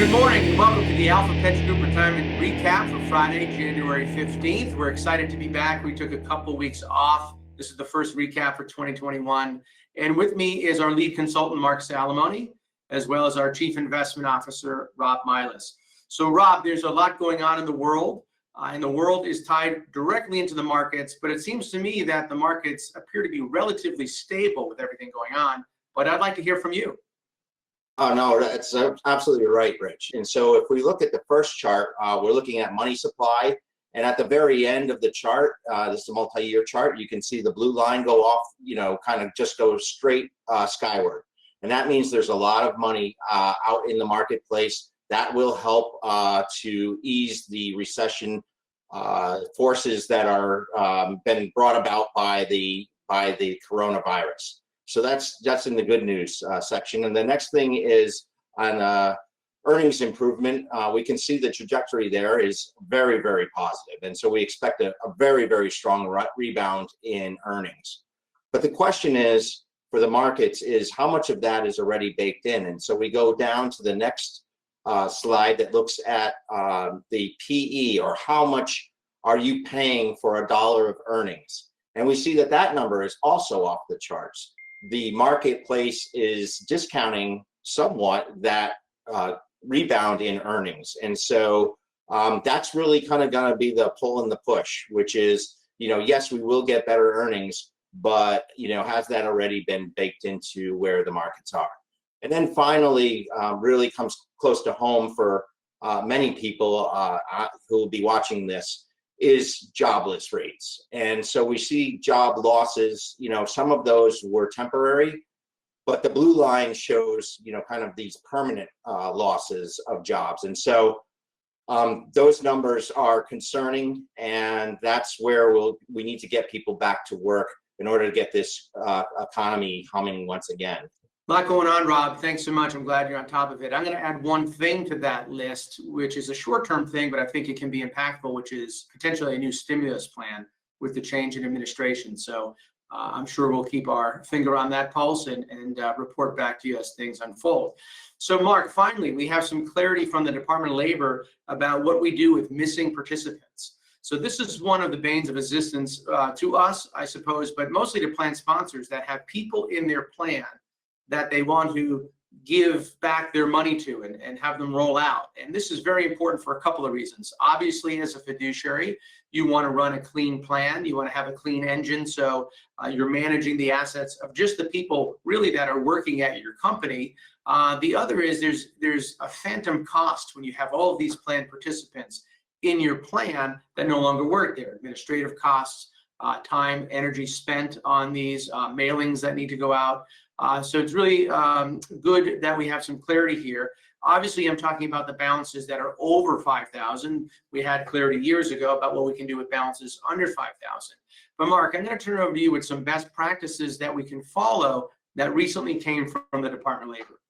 Good morning and welcome to the Alpha Pension Group Retirement Recap for Friday, January 15th. We're excited to be back. We took a couple weeks off. This is the first recap for 2021. And with me is our lead consultant, Mark Salamone, as well as our Chief Investment Officer, Rob Milas. So Rob, there's a lot going on in the world, and the world is tied directly into the markets, but it seems to me that the markets appear to be relatively stable with everything going on. But I'd like to hear from you. Oh, no, that's absolutely right, Rich. And so if we look at the first chart, we're looking at money supply. And at the very end of the chart, this is a multi-year chart, you can see the blue line go off, kind of just go straight skyward. And that means there's a lot of money out in the marketplace that will help to ease the recession forces that are been brought about by the coronavirus. So that's in the good news section. And the next thing is on earnings improvement. We can see the trajectory there is very, very positive. And so we expect a very, very strong rebound in earnings. But the question is, for the markets, is how much of that is already baked in? And so we go down to the next slide that looks at the PE, or how much are you paying for $1 of earnings? And we see that that number is also off the charts. The marketplace is discounting somewhat that rebound in earnings. And so that's really kind of going to be the pull and the push, which is, yes, we will get better earnings, but, has that already been baked into where the markets are? And then finally, really comes close to home for many people who will be watching this, is jobless rates. And so we see job losses, some of those were temporary, but the blue line shows, kind of these permanent losses of jobs. And so those numbers are concerning, and that's where we need to get people back to work in order to get this economy humming once again. A lot going on, Rob. Thanks so much. I'm glad you're on top of it. I'm going to add one thing to that list, which is a short-term thing, but I think it can be impactful, which is potentially a new stimulus plan with the change in administration. So I'm sure we'll keep our finger on that pulse and report back to you as things unfold. So Mark, finally, we have some clarity from the Department of Labor about what we do with missing participants. So this is one of the banes of existence to us, I suppose, but mostly to plan sponsors that have people in their plan that they want to give back their money to and have them roll out. And this is very important for a couple of reasons. Obviously, as a fiduciary, you want to run a clean plan. You want to have a clean engine. So you're managing the assets of just the people really that are working at your company. The other is there's a phantom cost when you have all of these plan participants in your plan that no longer work there. Administrative costs, time, energy spent on these mailings that need to go out. So it's really good that we have some clarity here. Obviously, I'm talking about the balances that are over 5,000. We had clarity years ago about what we can do with balances under 5,000. But Mark, I'm going to turn it over to you with some best practices that we can follow that recently came from the Department of Labor.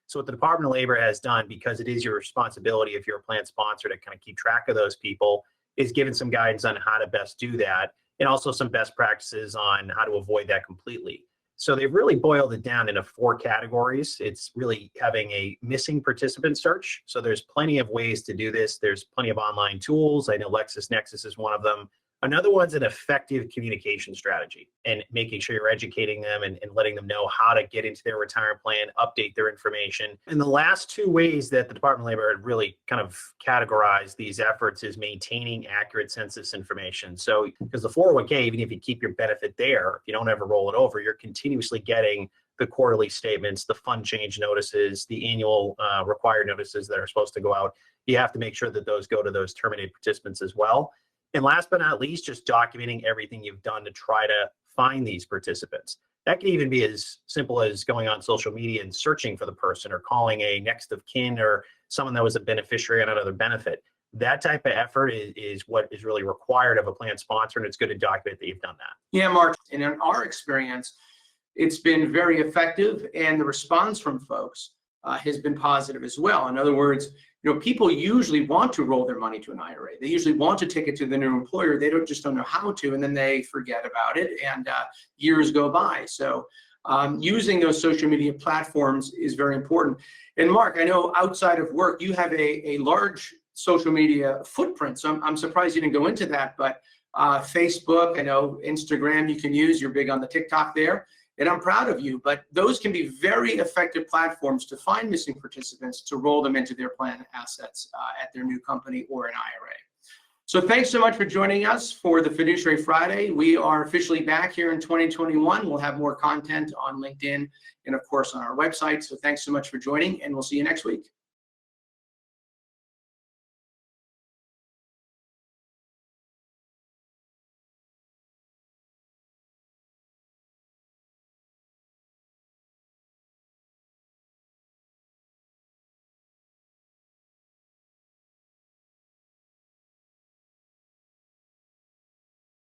So what the Department of Labor has done, because it is your responsibility if you're a plan sponsor to kind of keep track of those people, is given some guidance on how to best do that, and also some best practices on how to avoid that completely. So they've really boiled it down into 4 categories. It's really having a missing participant search. So there's plenty of ways to do this. There's plenty of online tools. I know LexisNexis is one of them. Another one's an effective communication strategy and making sure you're educating them and letting them know how to get into their retirement plan, update their information. And the last 2 ways that the Department of Labor had really kind of categorized these efforts is maintaining accurate census information. So because the 401k, even if you keep your benefit there, if you don't ever roll it over, you're continuously getting the quarterly statements, the fund change notices, the annual required notices that are supposed to go out. You have to make sure that those go to those terminated participants as well. And last but not least, just documenting everything you've done to try to find these participants. That can even be as simple as going on social media and searching for the person, or calling a next of kin or someone that was a beneficiary on another benefit. That type of effort is what is really required of a plan sponsor, and it's good to document that you've done that. Yeah, Mark, and in our experience, it's been very effective, and the response from folks has been positive as well. In other words, people usually want to roll their money to an IRA. They usually want to take it to the new employer. They just don't know how to, and then they forget about it, and years go by. So using those social media platforms is very important. And Mark, I know outside of work, you have a large social media footprint. So I'm surprised you didn't go into that, but Facebook, I know Instagram you can use, you're big on the TikTok there, and I'm proud of you, but those can be very effective platforms to find missing participants, to roll them into their plan assets at their new company or an IRA. So thanks so much for joining us for the Fiduciary Friday. We are officially back here in 2021. We'll have more content on LinkedIn and of course on our website. So thanks so much for joining, and we'll see you next week.